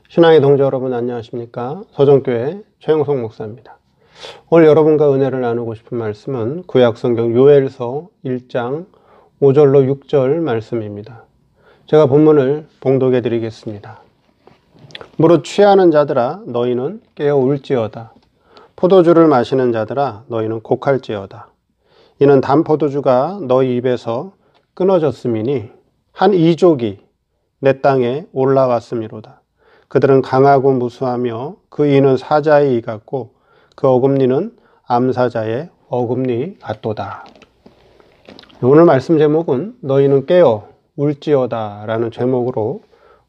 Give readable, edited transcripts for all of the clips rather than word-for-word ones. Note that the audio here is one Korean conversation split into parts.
신앙의 동지 여러분 안녕하십니까? 서정교회 최영석 목사입니다. 오늘 여러분과 은혜를 나누고 싶은 말씀은 구약성경 요엘서 1장 5절로 6절 말씀입니다. 제가 본문을 봉독해 드리겠습니다. 무릇 취하는 자들아 너희는 깨어 울지어다. 포도주를 마시는 자들아 너희는 곡할지어다. 이는 단포도주가 너희 입에서 끊어졌음이니 한 이족이 내 땅에 올라왔음이로다. 그들은 강하고 무수하며 그 이는 사자의 이 같고 그 어금니는 암사자의 어금니 같도다. 오늘 말씀 제목은 너희는 깨어 울지어다 라는 제목으로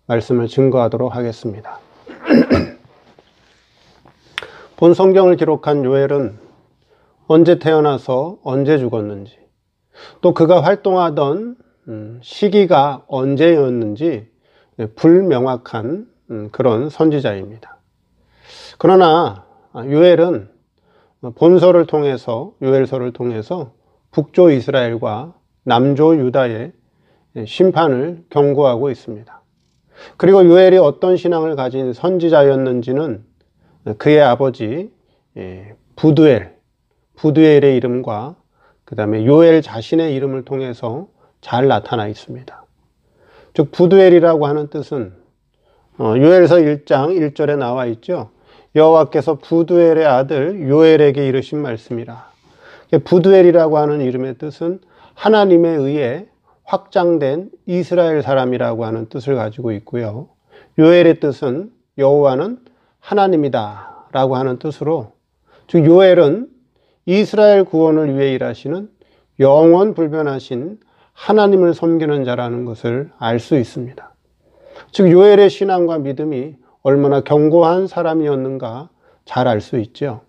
말씀을 증거하도록 하겠습니다. 본 성경을 기록한 요엘은 언제 태어나서 언제 죽었는지, 또 그가 활동하던 시기가 언제였는지 불명확한 그런 선지자입니다. 그러나 요엘은 본서를 통해서, 요엘서를 통해서 북조 이스라엘과 남조 유다의 심판을 경고하고 있습니다. 그리고 요엘이 어떤 신앙을 가진 선지자였는지는 그의 아버지 부두엘의 이름과 그 다음에 요엘 자신의 이름을 통해서 잘 나타나 있습니다. 즉 부두엘이라고 하는 뜻은 요엘서 1장 1절에 나와 있죠. 여호와께서 부두엘의 아들 요엘에게 이르신 말씀이라. 부두엘이라고 하는 이름의 뜻은 하나님에 의해 확장된 이스라엘 사람이라고 하는 뜻을 가지고 있고요. 요엘의 뜻은 여호와는 하나님이다 라고 하는 뜻으로, 즉 요엘은 이스라엘 구원을 위해 일하시는 영원 불변하신 하나님을 섬기는 자라는 것을 알 수 있습니다. 즉 요엘의 신앙과 믿음이 얼마나 견고한 사람이었는가 잘 알 수 있죠.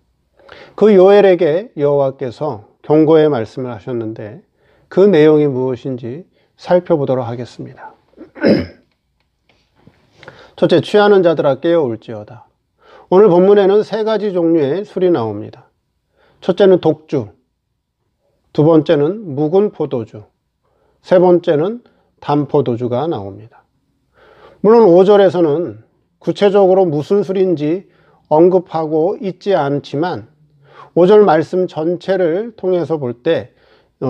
그 요엘에게 여호와께서 경고의 말씀을 하셨는데 그 내용이 무엇인지 살펴보도록 하겠습니다. 첫째, 취하는 자들아 깨어 울지어다. 오늘 본문에는 세 가지 종류의 술이 나옵니다. 첫째는 독주, 두 번째는 묵은 포도주, 세 번째는 단포도주가 나옵니다. 물론 5절에서는 구체적으로 무슨 술인지 언급하고 있지 않지만 5절 말씀 전체를 통해서 볼 때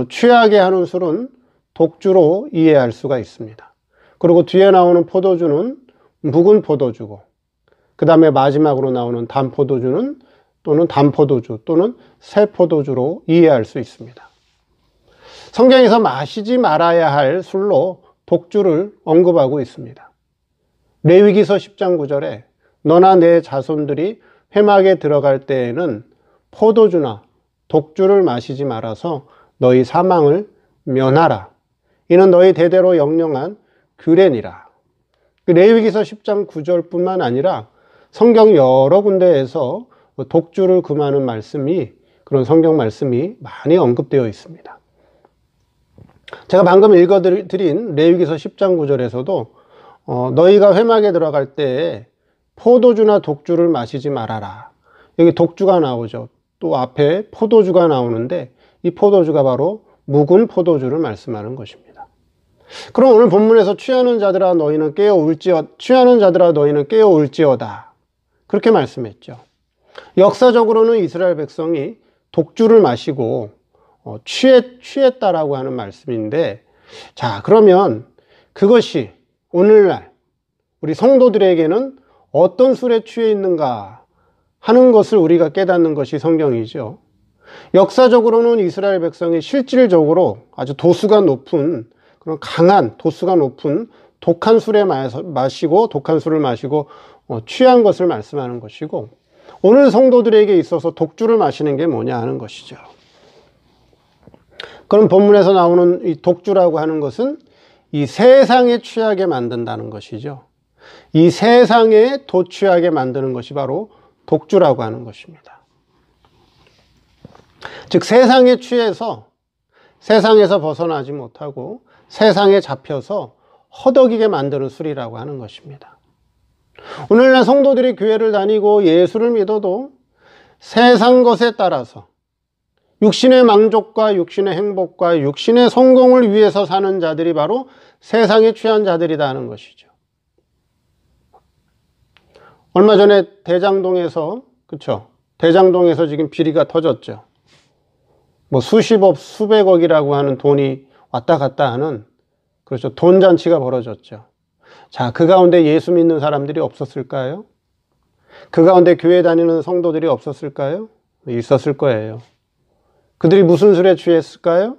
취하게 하는 술은 독주로 이해할 수가 있습니다. 그리고 뒤에 나오는 포도주는 묵은 포도주고, 그 다음에 마지막으로 나오는 단포도주는 또는 단포도주 또는 새포도주로 이해할 수 있습니다. 성경에서 마시지 말아야 할 술로 독주를 언급하고 있습니다. 레위기서 10장 9절에 너나 내 자손들이 회막에 들어갈 때에는 포도주나 독주를 마시지 말아서 너희 사망을 면하라. 이는 너희 대대로 영영한 규례니라. 레위기서 10장 9절뿐만 아니라 성경 여러 군데에서 독주를 금하는 말씀이, 그런 성경 말씀이 많이 언급되어 있습니다. 제가 방금 읽어드린 레위기서 10장 9절에서도 너희가 회막에 들어갈 때 포도주나 독주를 마시지 말아라. 여기 독주가 나오죠. 또 앞에 포도주가 나오는데 이 포도주가 바로 묵은 포도주를 말씀하는 것입니다. 그럼 오늘 본문에서 취하는 자들아 너희는 깨어 울지어다. 그렇게 말씀했죠. 역사적으로는 이스라엘 백성이 독주를 마시고 취했다라고 하는 말씀인데, 자, 그러면 그것이 오늘날 우리 성도들에게는 어떤 술에 취해 있는가 하는 것을 우리가 깨닫는 것이 성경이죠. 역사적으로는 이스라엘 백성이 실질적으로 아주 도수가 높은, 그런 강한 도수가 높은 독한 술을 마시고 취한 것을 말씀하는 것이고, 오늘 성도들에게 있어서 독주를 마시는 게 뭐냐 하는 것이죠. 그럼 본문에서 나오는 이 독주라고 하는 것은 이 세상에 취하게 만든다는 것이죠. 이 세상에 도취하게 만드는 것이 바로 독주라고 하는 것입니다. 즉 세상에 취해서 세상에서 벗어나지 못하고 세상에 잡혀서 허덕이게 만드는 술이라고 하는 것입니다. 오늘날 성도들이 교회를 다니고 예수를 믿어도 세상 것에 따라서 육신의 만족과 육신의 행복과 육신의 성공을 위해서 사는 자들이 바로 세상에 취한 자들이다 하는 것이죠. 얼마 전에 대장동에서, 그쵸? 대장동에서 지금 비리가 터졌죠. 뭐 수십억, 수백억이라고 하는 돈이 왔다 갔다 하는, 그렇죠. 돈잔치가 벌어졌죠. 자, 그 가운데 예수 믿는 사람들이 없었을까요? 그 가운데 교회 다니는 성도들이 없었을까요? 있었을 거예요. 그들이 무슨 술에 취했을까요?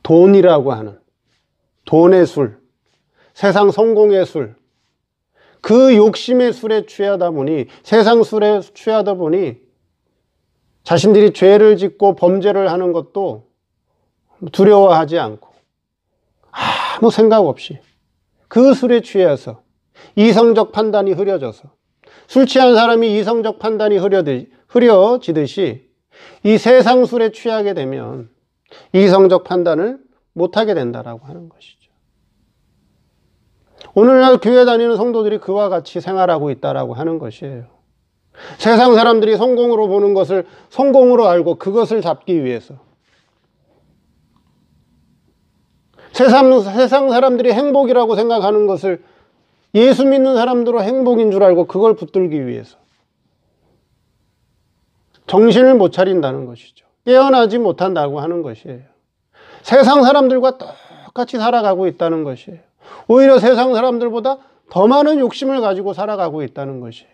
돈이라고 하는, 돈의 술, 세상 성공의 술, 그 욕심의 술에 취하다 보니, 세상 술에 취하다 보니 자신들이 죄를 짓고 범죄를 하는 것도 두려워하지 않고 아무 생각 없이 그 술에 취해서 이성적 판단이 흐려져서, 술 취한 사람이 이성적 판단이 흐려지듯이 이 세상 술에 취하게 되면 이성적 판단을 못하게 된다라고 하는 것이죠. 오늘날 교회 다니는 성도들이 그와 같이 생활하고 있다라고 하는 것이에요. 세상 사람들이 성공으로 보는 것을 성공으로 알고 그것을 잡기 위해서, 세상 사람들이 행복이라고 생각하는 것을 예수 믿는 사람들로 행복인 줄 알고 그걸 붙들기 위해서 정신을 못 차린다는 것이죠. 깨어나지 못한다고 하는 것이에요. 세상 사람들과 똑같이 살아가고 있다는 것이에요. 오히려 세상 사람들보다 더 많은 욕심을 가지고 살아가고 있다는 것이에요.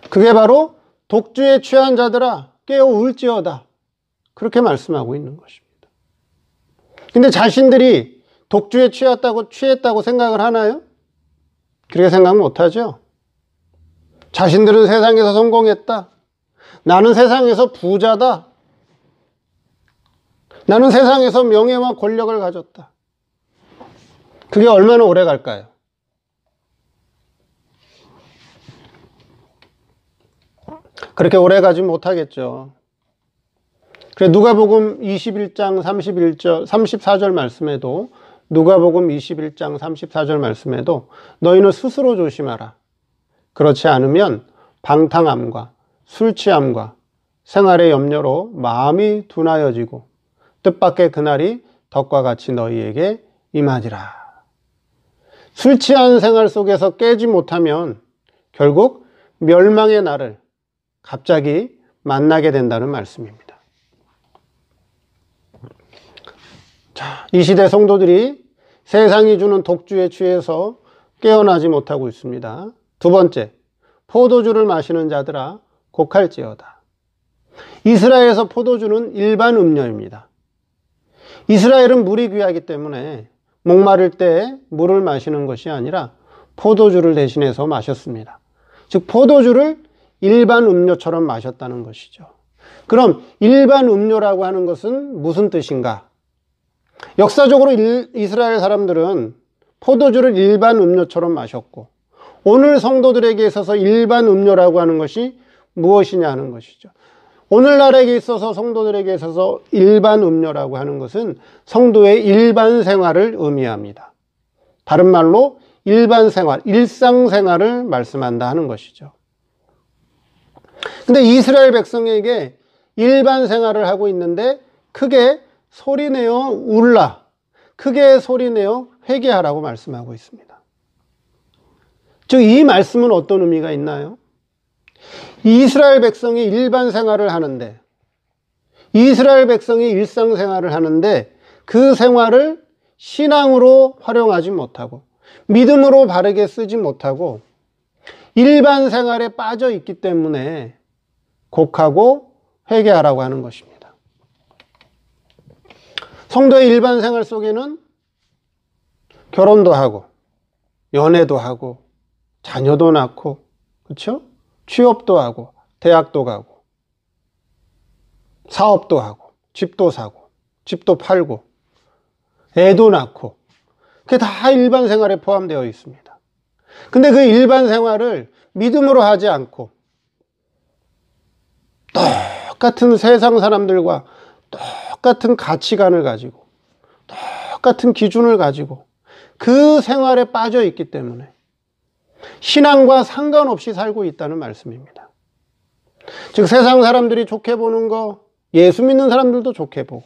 그게 바로 독주에 취한 자들아 깨어 울지어다, 그렇게 말씀하고 있는 것입니다. 근데 자신들이 독주에 취했다고 생각을 하나요? 그렇게 생각 못하죠. 자신들은 세상에서 성공했다, 나는 세상에서 부자다, 나는 세상에서 명예와 권력을 가졌다. 그게 얼마나 오래 갈까요? 그렇게 오래 가지 못하겠죠. 그래, 누가복음 21장 34절 말씀에도, 누가복음 21장 34절 말씀에도 너희는 스스로 조심하라. 그렇지 않으면 방탕함과 술 취함과 생활의 염려로 마음이 둔하여지고 뜻밖의 그날이 덕과 같이 너희에게 임하리라. 술 취한 생활 속에서 깨지 못하면 결국 멸망의 날을 갑자기 만나게 된다는 말씀입니다. 자, 이 시대 성도들이 세상이 주는 독주에 취해서 깨어나지 못하고 있습니다. 두 번째, 포도주를 마시는 자들아 곡할지어다. 이스라엘에서 포도주는 일반 음료입니다. 이스라엘은 물이 귀하기 때문에 목마를 때 물을 마시는 것이 아니라 포도주를 대신해서 마셨습니다. 즉 포도주를 일반 음료처럼 마셨다는 것이죠. 그럼 일반 음료라고 하는 것은 무슨 뜻인가? 역사적으로 이스라엘 사람들은 포도주를 일반 음료처럼 마셨고, 오늘 성도들에게 있어서 일반 음료라고 하는 것이 무엇이냐 하는 것이죠. 오늘날에게 있어서 성도들에게 있어서 일반 음료라고 하는 것은 성도의 일반 생활을 의미합니다. 다른 말로 일반 생활, 일상생활을 말씀한다 하는 것이죠. 근데 이스라엘 백성에게 일반 생활을 하고 있는데 크게 소리내어 울라, 크게 소리내어 회개하라고 말씀하고 있습니다. 즉 이 말씀은 어떤 의미가 있나요? 이스라엘 백성이 일반 생활을 하는데, 이스라엘 백성이 일상생활을 하는데 그 생활을 신앙으로 활용하지 못하고 믿음으로 바르게 쓰지 못하고 일반 생활에 빠져 있기 때문에 곡하고 회개하라고 하는 것입니다. 성도의 일반 생활 속에는 결혼도 하고 연애도 하고 자녀도 낳고, 그렇죠? 취업도 하고 대학도 가고 사업도 하고 집도 사고 집도 팔고 애도 낳고, 그게 다 일반 생활에 포함되어 있습니다. 근데 그 일반 생활을 믿음으로 하지 않고 똑같은 세상 사람들과 똑같은 가치관을 가지고 똑같은 기준을 가지고 그 생활에 빠져 있기 때문에 신앙과 상관없이 살고 있다는 말씀입니다. 즉 세상 사람들이 좋게 보는 거 예수 믿는 사람들도 좋게 보고,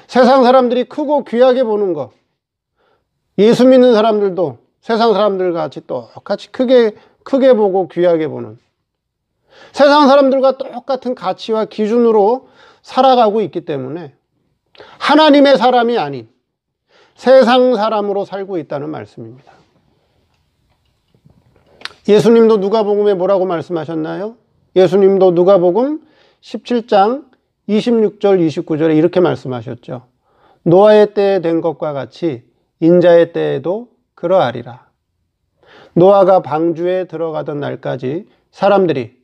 세상 사람들이 크고 귀하게 보는 거 예수 믿는 사람들도 세상 사람들과 같이 똑같이 크게 보고 귀하게 보는, 세상 사람들과 똑같은 가치와 기준으로 살아가고 있기 때문에 하나님의 사람이 아닌 세상 사람으로 살고 있다는 말씀입니다. 예수님도 누가복음에 뭐라고 말씀하셨나요? 예수님도 누가복음 17장 26절 29절에 이렇게 말씀하셨죠. 노아의 때에 된 것과 같이 인자의 때에도 그러하리라. 노아가 방주에 들어가던 날까지 사람들이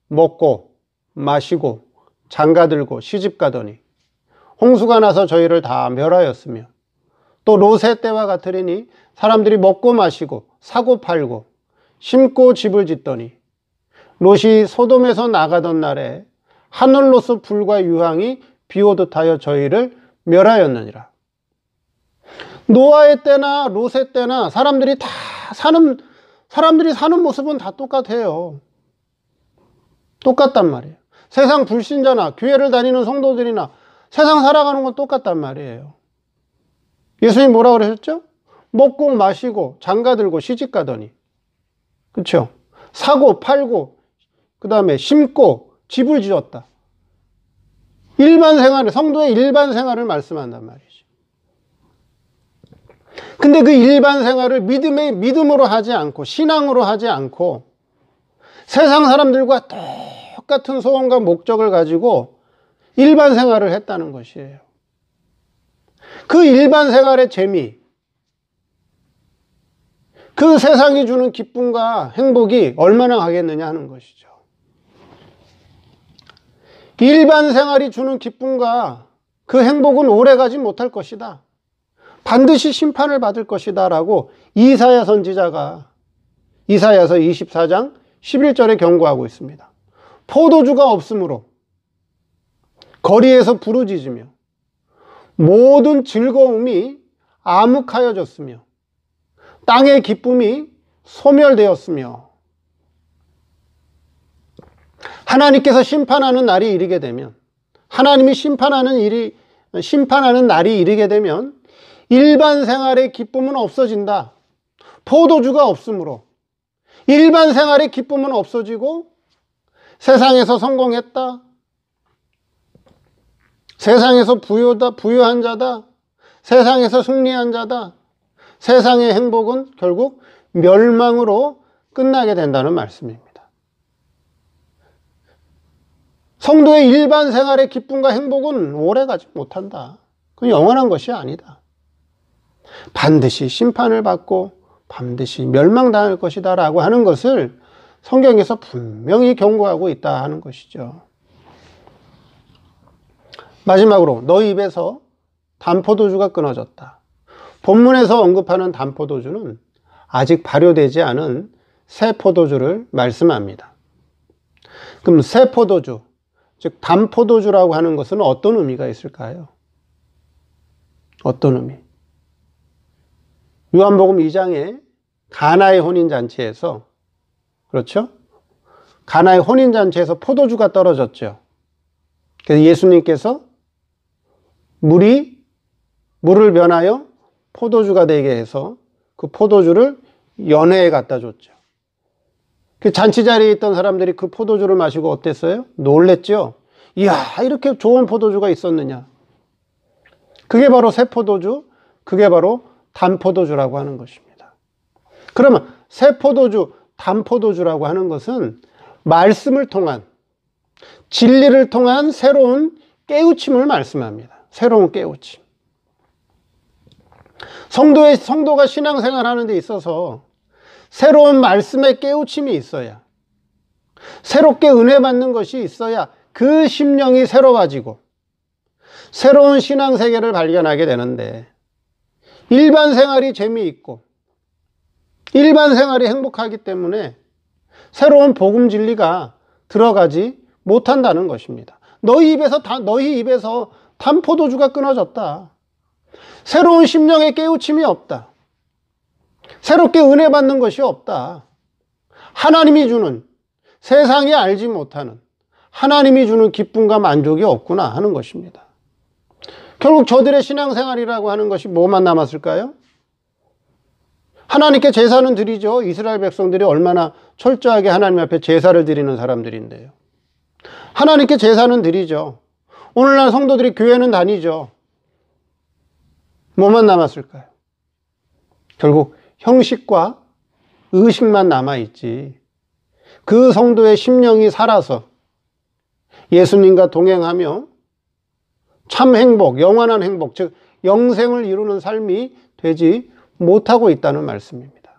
먹고 마시고 장가들고 시집가더니 홍수가 나서 저희를 다 멸하였으며, 또 롯의 때와 같으리니 사람들이 먹고 마시고 사고 팔고 심고 집을 짓더니 롯이 소돔에서 나가던 날에 하늘로서 불과 유황이 비오듯 하여 저희를 멸하였느니라. 노아의 때나 롯의 때나 사람들이 사는 모습은 다 똑같아요. 똑같단 말이에요. 세상 불신자나 교회를 다니는 성도들이나 세상 살아가는 건 똑같단 말이에요. 예수님 뭐라고 그러셨죠? 먹고 마시고 장가들고 시집가더니, 그렇죠? 사고 팔고 그 다음에 심고 집을 지었다. 일반 생활을, 성도의 일반 생활을 말씀한단 말이죠. 근데 그 일반 생활을 믿음으로 하지 않고 신앙으로 하지 않고 세상 사람들과 똑같은 소원과 목적을 가지고 일반 생활을 했다는 것이에요. 그 일반 생활의 재미, 그 세상이 주는 기쁨과 행복이 얼마나 가겠느냐 하는 것이죠. 일반 생활이 주는 기쁨과 그 행복은 오래가지 못할 것이다. 반드시 심판을 받을 것이다 라고 이사야 선지자가 이사야서 24장 11절에 경고하고 있습니다. 포도주가 없으므로 거리에서 부르짖으며 모든 즐거움이 암흑하여졌으며 땅의 기쁨이 소멸되었으며, 하나님께서 심판하는 날이 이르게 되면, 하나님이 심판하는 날이 이르게 되면 일반 생활의 기쁨은 없어진다. 포도주가 없으므로 일반 생활의 기쁨은 없어지고 세상에서 성공했다, 세상에서 부유한 자다, 세상에서 승리한 자다, 세상의 행복은 결국 멸망으로 끝나게 된다는 말씀입니다. 성도의 일반 생활의 기쁨과 행복은 오래가지 못한다. 그건 영원한 것이 아니다. 반드시 심판을 받고 반드시 멸망당할 것이다 라고 하는 것을 성경에서 분명히 경고하고 있다 하는 것이죠. 마지막으로 너희 입에서 단포도주가 끊어졌다. 본문에서 언급하는 단포도주는 아직 발효되지 않은 새 포도주를 말씀합니다. 그럼 새 포도주, 즉 단포도주라고 하는 것은 어떤 의미가 있을까요? 어떤 의미? 요한복음 2장에 가나의 혼인잔치에서, 그렇죠? 가나의 혼인잔치에서 포도주가 떨어졌죠. 그래서 예수님께서 물을 변하여 포도주가 되게 해서 그 포도주를 연회에 갖다 줬죠. 그 잔치 자리에 있던 사람들이 그 포도주를 마시고 어땠어요? 놀랬죠? 이야, 이렇게 좋은 포도주가 있었느냐. 그게 바로 새 포도주, 그게 바로 단포도주라고 하는 것입니다. 그러면 새 포도주, 단포도주라고 하는 것은 말씀을 통한, 진리를 통한 새로운 깨우침을 말씀합니다. 새로운 깨우침. 성도가 신앙생활 하는 데 있어서 새로운 말씀의 깨우침이 있어야, 새롭게 은혜 받는 것이 있어야 그 심령이 새로워지고 새로운 신앙 세계를 발견하게 되는데, 일반 생활이 재미있고 일반 생활이 행복하기 때문에 새로운 복음 진리가 들어가지 못한다는 것입니다. 너희 입에서 단포도주가 끊어졌다. 새로운 심령의 깨우침이 없다. 새롭게 은혜 받는 것이 없다. 하나님이 주는, 세상이 알지 못하는 하나님이 주는 기쁨과 만족이 없구나 하는 것입니다. 결국 저들의 신앙생활이라고 하는 것이 뭐만 남았을까요? 하나님께 제사는 드리죠. 이스라엘 백성들이 얼마나 철저하게 하나님 앞에 제사를 드리는 사람들인데요. 하나님께 제사는 드리죠. 오늘날 성도들이 교회는 다니죠. 뭐만 남았을까요? 결국 형식과 의식만 남아있지. 그 성도의 심령이 살아서 예수님과 동행하며 참 행복, 영원한 행복, 즉 영생을 이루는 삶이 되지 못하고 있다는 말씀입니다.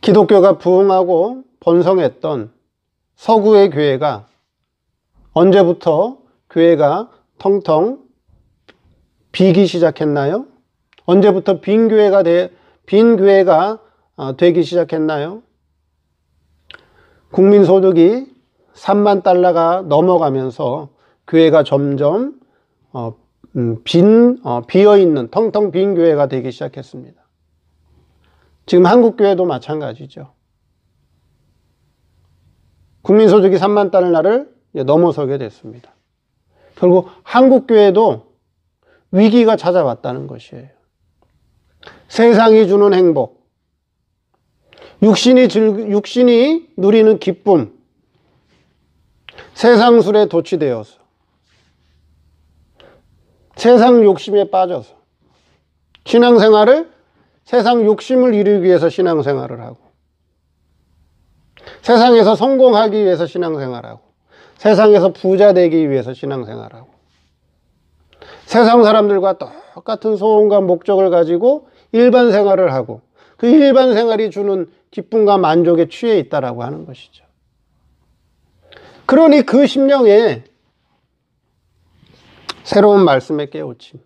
기독교가 부흥하고 번성했던 서구의 교회가 언제부터 교회가 텅텅 비기 시작했나요? 언제부터 빈 교회가 되기 시작했나요? 국민소득이 3만 달러가 넘어가면서 교회가 점점 비어있는 텅텅 빈 교회가 되기 시작했습니다. 지금 한국교회도 마찬가지죠. 국민소득이 3만 달러를 넘어서게 됐습니다. 결국 한국교회도 위기가 찾아왔다는 것이에요. 세상이 주는 행복, 육신이 누리는 기쁨, 세상술에 도취되어서 세상 욕심에 빠져서 신앙생활을 세상 욕심을 이루기 위해서 신앙생활을 하고 세상에서 성공하기 위해서 신앙생활하고 세상에서 부자 되기 위해서 신앙생활하고 세상 사람들과 똑같은 소원과 목적을 가지고 일반 생활을 하고 그 일반 생활이 주는 기쁨과 만족에 취해 있다라고 하는 것이죠. 그러니 그 심령에 새로운 말씀의 깨우침,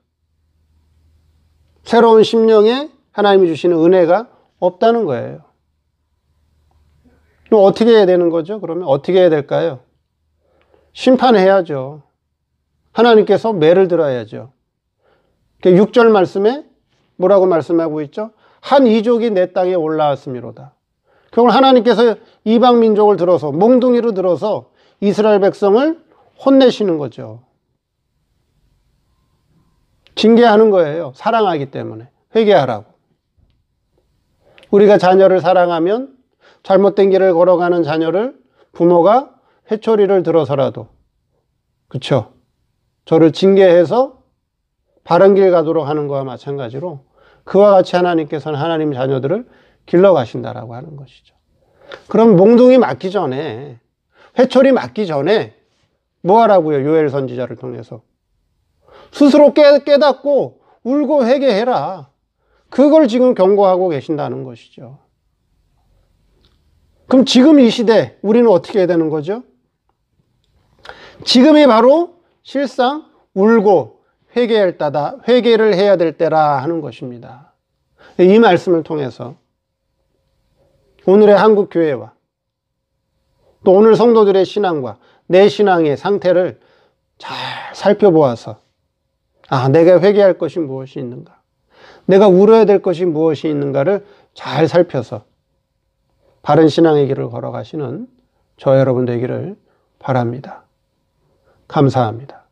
새로운 심령에 하나님이 주시는 은혜가 없다는 거예요. 그럼 어떻게 해야 되는 거죠? 그러면 어떻게 해야 될까요? 심판해야죠. 하나님께서 매를 들어야죠. 6절 말씀에 뭐라고 말씀하고 있죠? 한 이족이 내 땅에 올라왔음이로다. 그걸 하나님께서 이방 민족을 들어서 몽둥이로 들어서 이스라엘 백성을 혼내시는 거죠. 징계하는 거예요. 사랑하기 때문에. 회개하라고. 우리가 자녀를 사랑하면 잘못된 길을 걸어가는 자녀를 부모가 회초리를 들어서라도 그렇죠? 저를 징계해서 바른 길 가도록 하는 것과 마찬가지로 그와 같이 하나님께서는 하나님 자녀들을 길러가신다라고 하는 것이죠. 그럼 몽둥이 맞기 전에 회초리 맞기 전에 뭐 하라고요? 요엘 선지자를 통해서 스스로 깨닫고 울고 회개해라. 그걸 지금 경고하고 계신다는 것이죠. 그럼 지금 이 시대 우리는 어떻게 해야 되는 거죠? 지금이 바로 실상 울고 회개를 해야 될 때라 하는 것입니다. 이 말씀을 통해서 오늘의 한국교회와 또 오늘 성도들의 신앙과 내 신앙의 상태를 잘 살펴보아서 내가 회개할 것이 무엇이 있는가, 내가 울어야 될 것이 무엇이 있는가를 잘 살펴서 바른 신앙의 길을 걸어가시는 저 여러분 되기를 바랍니다. 감사합니다.